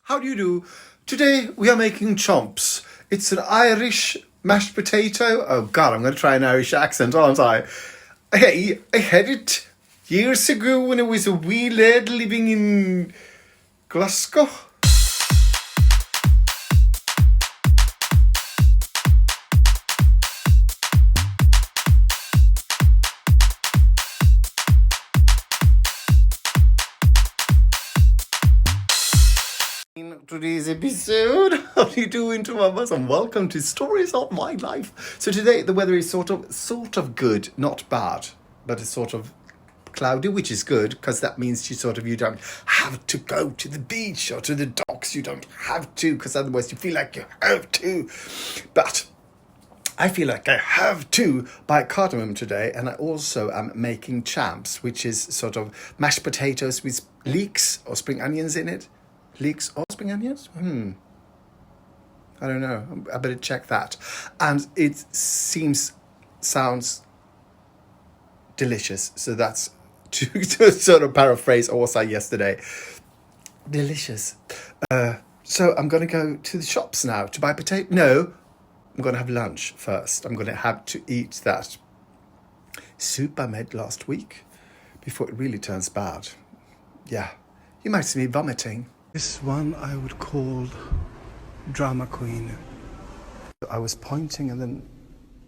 How do you do? Today we are making chomps. It's an Irish mashed potato. Oh God, I'm going to try an Irish accent, aren't I? Hey, I had it years ago when I was a wee lad living in Glasgow. Today's episode. How do you do, Intermamas? And welcome to Stories of My Life. So today the weather is sort of good, not bad, but it's sort of cloudy, which is good because that means you don't have to go to the beach or to the docks. You don't have to, because otherwise you feel like you have to. But I feel like I have to buy cardemum today, and I also am making champs, which is sort of mashed potatoes with leeks or spring onions in it. Leeks or spring onions? I don't know. I better check that. And it sounds delicious. So that's to sort of paraphrase what I said yesterday. Delicious. So I'm going to go to the shops now to buy potato. No, I'm going to have lunch first. I'm going to have to eat that soup I made last week before it really turns bad. Yeah, you might see me vomiting. This one I would call drama queen. I was pointing and then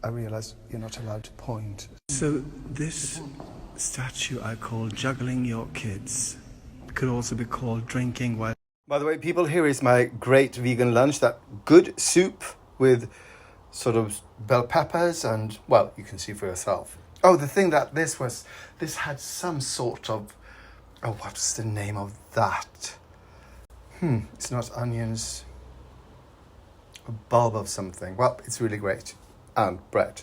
I realized you're not allowed to point. So this statue I call juggling your kids. It could also be called drinking while... By the way, people, here is my great vegan lunch. That good soup with sort of bell peppers and, well, you can see for yourself. Oh, the thing that this had some sort of... Oh, what's the name of that? It's not onions. A bulb of something. Well, it's really great. And bread.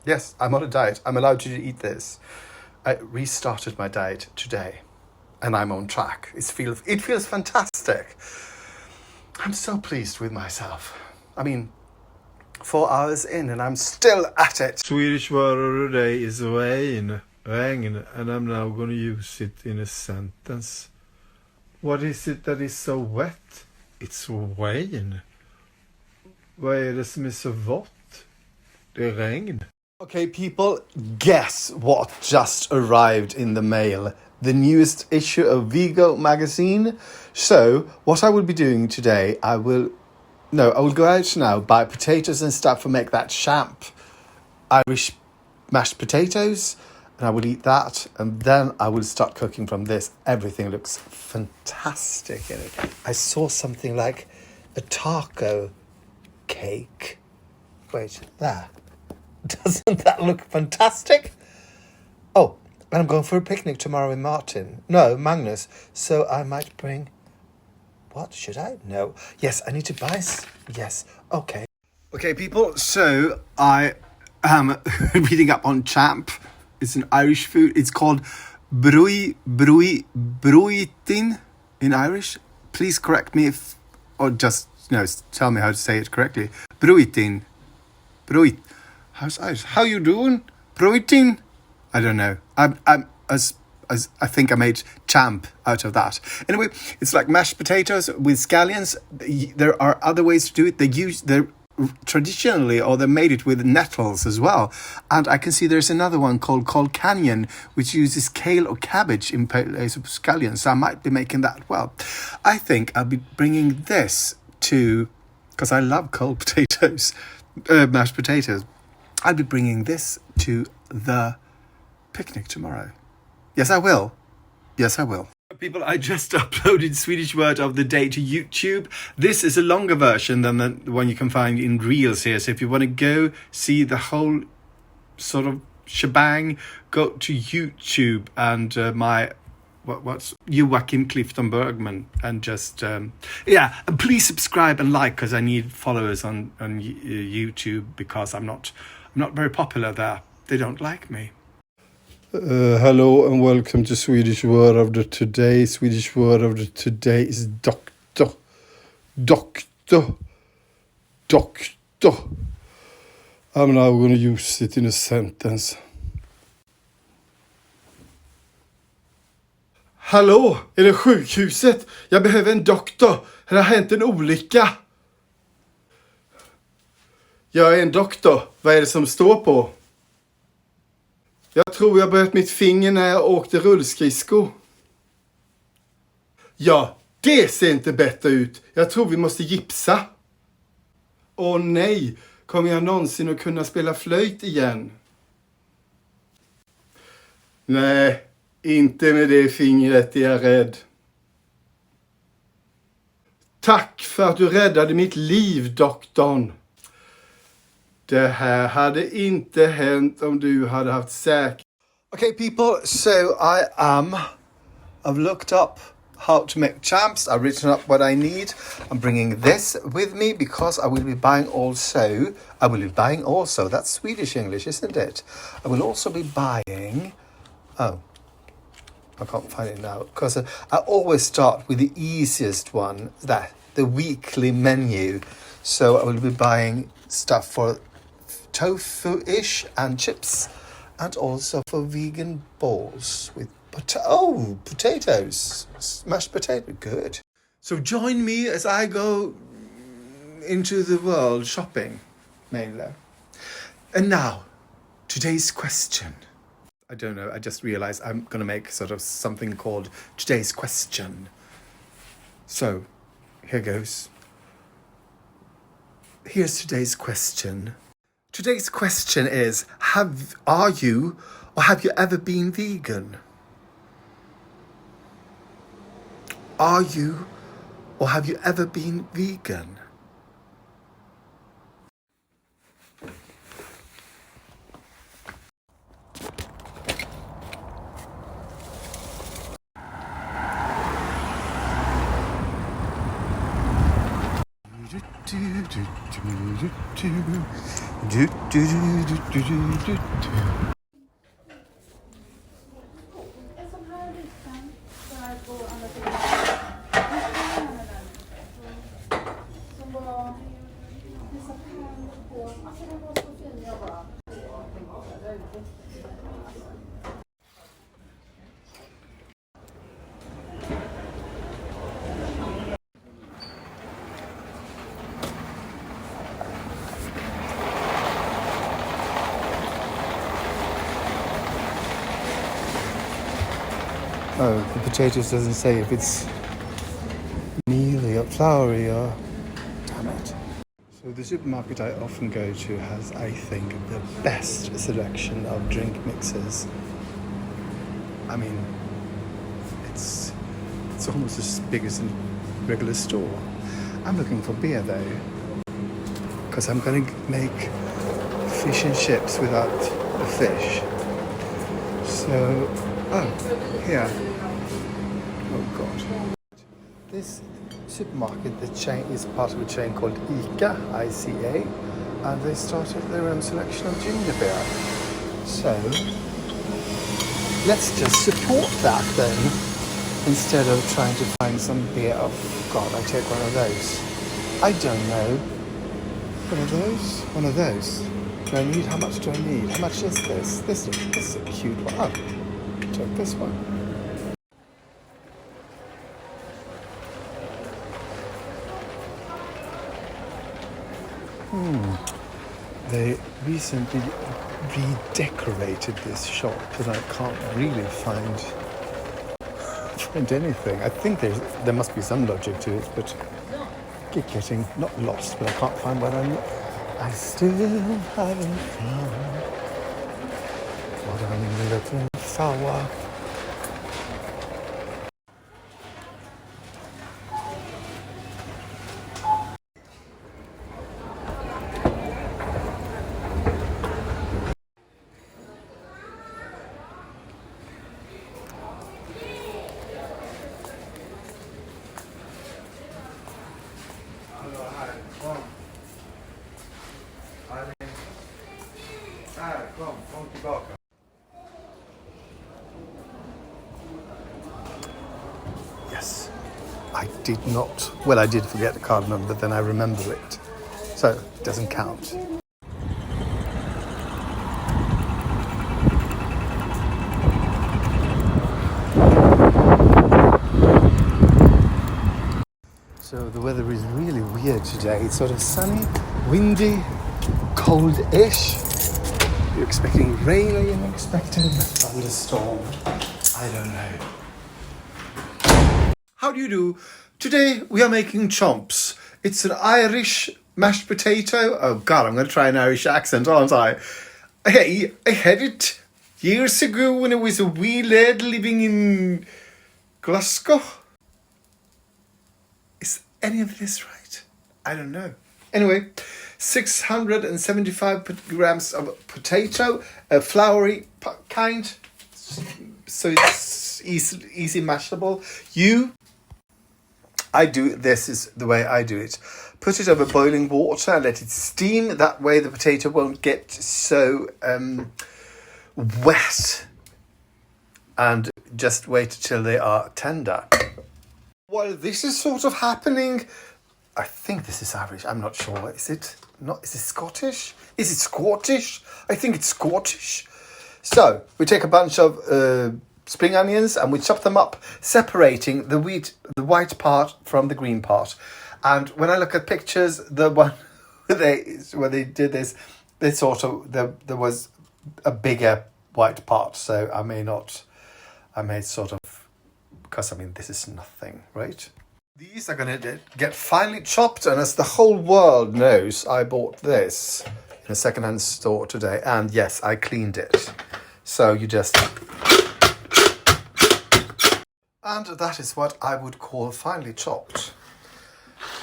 Yes, I'm on a diet. I'm allowed to eat this. I restarted my diet today. And I'm on track. It feels fantastic. I'm so pleased with myself. I mean, 4 hours in and I'm still at it. Swedish word of the day is rain, and I'm now going to use it in a sentence. What is it that is so wet? It's rain. Vad är det som är så vått? Det är regn. Okay, people, guess what just arrived in the mail? The newest issue of Vegomagasinet. So, what I will be doing today, I will go out now, buy potatoes and stuff and make that champ Irish mashed potatoes. And I will eat that, and then I will start cooking from this. Everything looks fantastic in it. I saw something like a taco cake. Wait, there. Doesn't that look fantastic? Oh, and I'm going for a picnic tomorrow with Magnus. So I might bring... What should I? No. Yes, I need to buy... Yes, okay. Okay, people, so I am reading up on champ. It's an Irish food. It's called bruitin in Irish. Please correct me or just tell me how to say it correctly. Bruitin. How you doing? Bruitin? I don't know. I think I made champ out of that. Anyway, it's like mashed potatoes with scallions. There are other ways to do it. They're traditionally, or they made it with nettles as well. And I can see there's another one called colcannon, which uses kale or cabbage in place of scallions. So I might be making that well. I think I'll be bringing this to, because I love cold potatoes, mashed potatoes. I'll be bringing this to the picnic tomorrow. Yes, I will. People, I just uploaded Swedish word of the day to YouTube. This is a longer version than the one you can find in Reels here. So if you want to go see the whole sort of shebang, go to YouTube and what's Joachim Clifton Bergman, and just and please subscribe and like, because I need followers on YouTube, because I'm not very popular there. They don't like me. Hello and welcome to Swedish word of the today. Swedish word of the today is doctor. I'm now going to use it in a sentence. Hallå, är det sjukhuset? Jag behöver en doktor. Det har hänt en olycka. Jag är en doktor. Vad är det som står på? Jag tror jag bröt mitt finger när jag åkte rullskridsko. Ja, det ser inte bättre ut. Jag tror vi måste gipsa. Åh nej, kommer jag någonsin att kunna spela flöjt igen? Nej, inte med det fingret, är jag rädd. Tack för att du räddade mitt liv, doktorn. Det här hade inte hänt om du hade haft säkert. Okay, people, so I've looked up how to make champs. I've written up what I need. I'm bringing this with me because I will be buying also, that's Swedish English, isn't it? I will also be buying, I can't find it now, because I always start with the easiest one, the weekly menu. So I will be buying stuff for tofu-ish and chips, and also for vegan balls with potatoes, mashed potato, good. So join me as I go into the world shopping, mainly. And now, today's question. I don't know, I just realized I'm going to make sort of something called today's question. So, here goes. Here's today's question. Today's question is, have you ever been vegan? Are you or have you ever been vegan? Oh, the potatoes doesn't say if it's mealy or floury or... Damn it. So the supermarket I often go to has, I think, the best selection of drink mixes. I mean, it's almost as big as a regular store. I'm looking for beer though, because I'm going to make fish and chips without the fish. So, here. Oh God. This supermarket, the chain, is part of a chain called ICA, I-C-A, and they started their own selection of ginger beer. So, let's just support that then, instead of trying to find some beer. Oh God, I take one of those. I don't know. One of those? One of those. Do I need? How much do I need? How much is this? This is a cute one. Oh, take this one. They recently redecorated this shop, and I can't really find anything. I think there must be some logic to it, but I keep getting not lost, but I can't find what I still haven't found what I'm looking for. Kom tillbaka. Yes, I did not. Well, I did forget the cardemum, but then I remember it. So, it doesn't count. So the weather is really weird today. It's sort of sunny, windy, cold-ish. You're expecting rain or you're not expecting a thunderstorm. I don't know. How do you do? Today we are making chomps. It's an Irish mashed potato. Oh God, I'm going to try an Irish accent, aren't I? Hey, I had it years ago when I was a wee lad living in Glasgow. Is any of this right? I don't know. Anyway, 675 grams of potato, a floury kind, so it's easy mashable. This is the way I do it. Put it over boiling water and let it steam. That way the potato won't get so wet. And just wait till they are tender. While this is sort of happening, I think this is Irish. I'm not sure. Is it not? Is it Scottish? Is it Scottish? I think it's Scottish. So we take a bunch of spring onions and we chop them up, separating the white part from the green part. And when I look at pictures, the one where they did this, they sort of there was a bigger white part. So I may sort of, because I mean this is nothing, right? These are going to get finely chopped, and as the whole world knows, I bought this in a second-hand store today, and yes, I cleaned it. So you just... And that is what I would call finely chopped.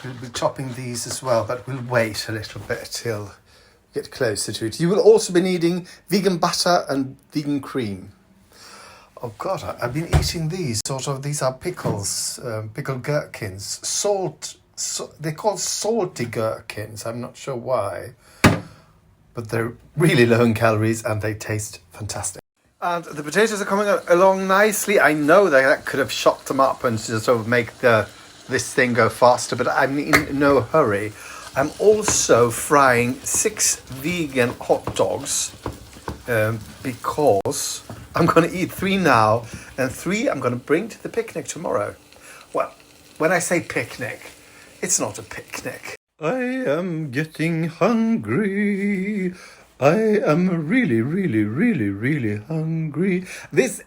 We'll be chopping these as well, but we'll wait a little bit till we get closer to it. You will also be needing vegan butter and vegan cream. Oh God, I've been eating these. These are pickles, pickled gherkins. They're called salty gherkins. I'm not sure why. But they're really low in calories and they taste fantastic. And the potatoes are coming along nicely. I know that I could have chopped them up and just sort of make this thing go faster, but I'm in no hurry. I'm also frying 6 vegan hot dogs because I'm going to eat 3 now, and 3 I'm going to bring to the picnic tomorrow. Well, when I say picnic, it's not a picnic. I am getting hungry. I am really, really, really, really hungry.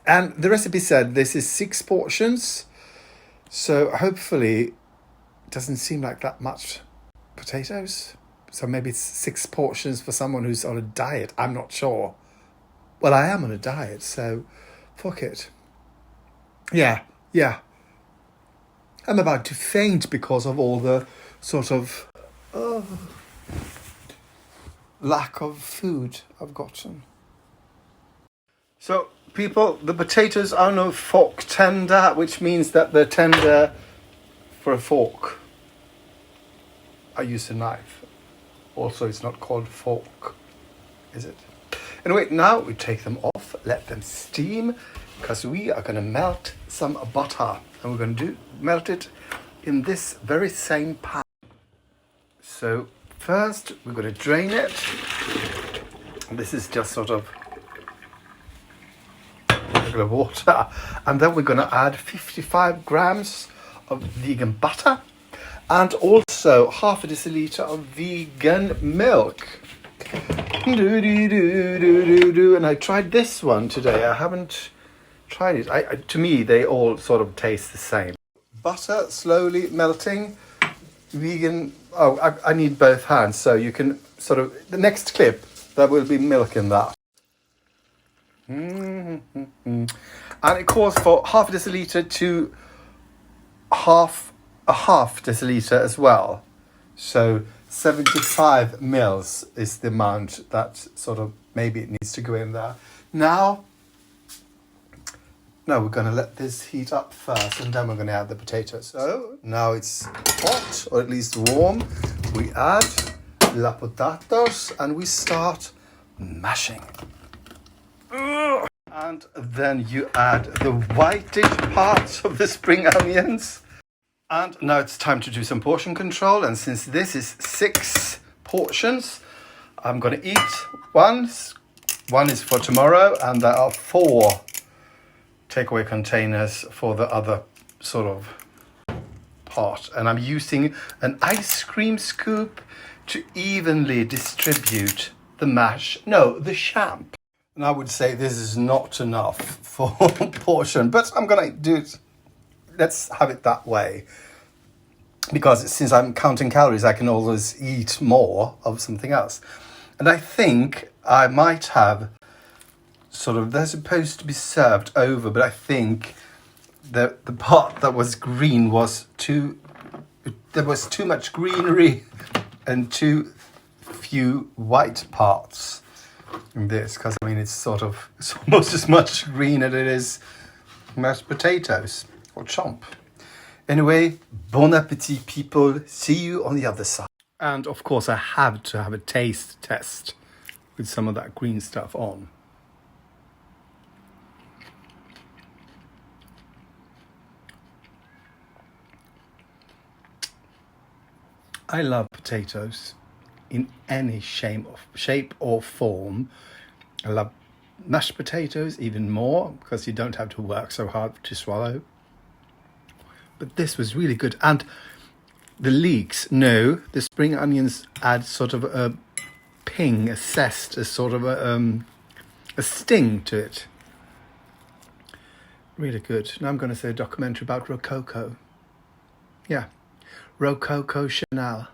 And the recipe said this is 6 portions. So hopefully it doesn't seem like that much potatoes. So maybe it's 6 portions for someone who's on a diet. I'm not sure. Well, I am on a diet, so fuck it. Yeah. I'm about to faint because of all the sort of lack of food I've gotten. So, people, the potatoes are no fork tender, which means that they're tender for a fork. I use a knife. Also, it's not called fork, is it? Anyway, now we take them off, let them steam, because we are going to melt some butter. And we're going to melt it in this very same pan. So first, we're going to drain it. This is just sort of regular water. And then we're going to add 55 grams of vegan butter. And also half a deciliter of vegan milk. And I tried this one today. I haven't tried it. To me, they all sort of taste the same. Butter slowly melting. Vegan. Oh, I need both hands, so you can sort of. The next clip, there will be milk in that. And it calls for half a deciliter to half deciliter as well. So 75 mils is the amount that sort of maybe it needs to go in there. Now we're going to let this heat up first, and then we're going to add the potatoes. So now it's hot, or at least warm. We add la potatoes and we start mashing. And then you add the whitish parts of the spring onions. And now it's time to do some portion control. And since this is 6 portions, I'm going to eat one. One is for tomorrow, and there are 4 takeaway containers for the other sort of hot, and I'm using an ice cream scoop to evenly distribute the champ. And I would say this is not enough for portion, but I'm gonna do it. Let's have it that way. Because since I'm counting calories, I can always eat more of something else. And I think I might have they're supposed to be served over, but I think the part that was green was there was too much greenery and too few white parts in this, because I mean it's almost as much green as it is mashed potatoes or chomp. Anyway, bon appetit, people. See you on the other side. And of course I have to have a taste test with some of that green stuff on. I love potatoes in any shape or form. I love mashed potatoes even more because you don't have to work so hard to swallow. But this was really good. And the leeks, no, the spring onions add sort of a ping, a zest, a sort of a sting to it. Really good. Now I'm going to say a documentary about Rococo. Yeah. Rococo Chanel.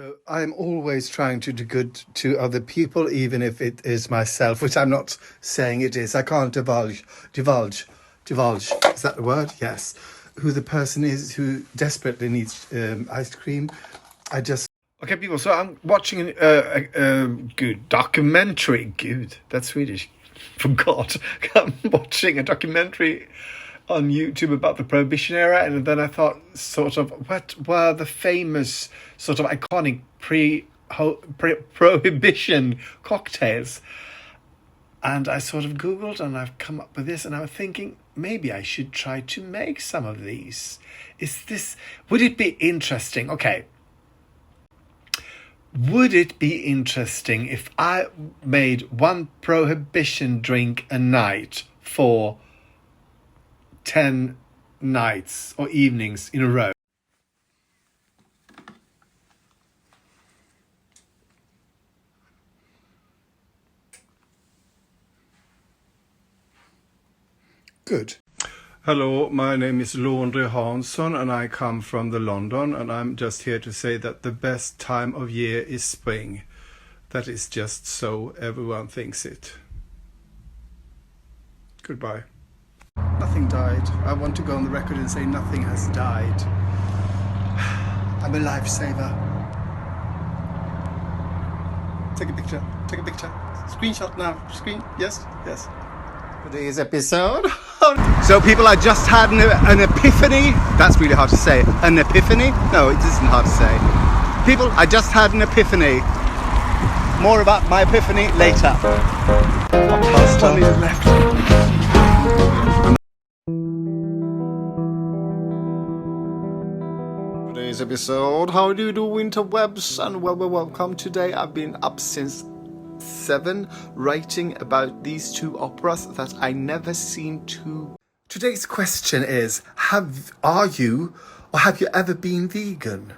So I am always trying to do good to other people, even if it is myself, which I'm not saying it is. I can't divulge. Is that the word? Yes. Who the person is who desperately needs ice cream. Okay, people, so I'm watching a good documentary. Good, that's Swedish. Forgot. I'm watching a documentary on YouTube about the Prohibition era, and then I thought, what were the famous, iconic Prohibition cocktails? And I Googled, and I've come up with this, and I was thinking, maybe I should try to make some of these. Would it be interesting? Okay. Would it be interesting if I made one Prohibition drink a night for 10 nights or evenings in a row? Good. Hello, my name is Laundry Hansson and I come from London, and I'm just here to say that the best time of year is spring. That is just so everyone thinks it. Goodbye. Nothing died. I want to go on the record and say nothing has died. I'm a lifesaver. Take a picture. Screenshot now. Yes. Today's episode. So people, I just had an epiphany. That's really hard to say. An epiphany? No, it isn't hard to say. People, I just had an epiphany. More about my epiphany later. Today's episode. How do you do, interwebs? And welcome. Today I've been up since 7 writing about these 2 operas that I never seen to. Today's question is, have you ever been vegan?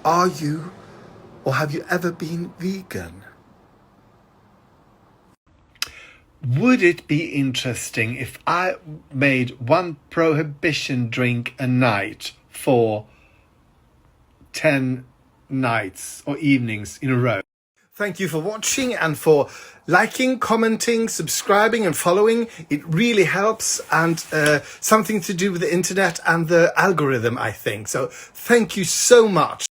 Are you or have you ever been vegan? Would it be interesting if I made one Prohibition drink a night for 10 nights or evenings in a row? Thank you for watching and for liking, commenting, subscribing and following. It really helps, and something to do with the internet and the algorithm, I think. So thank you so much.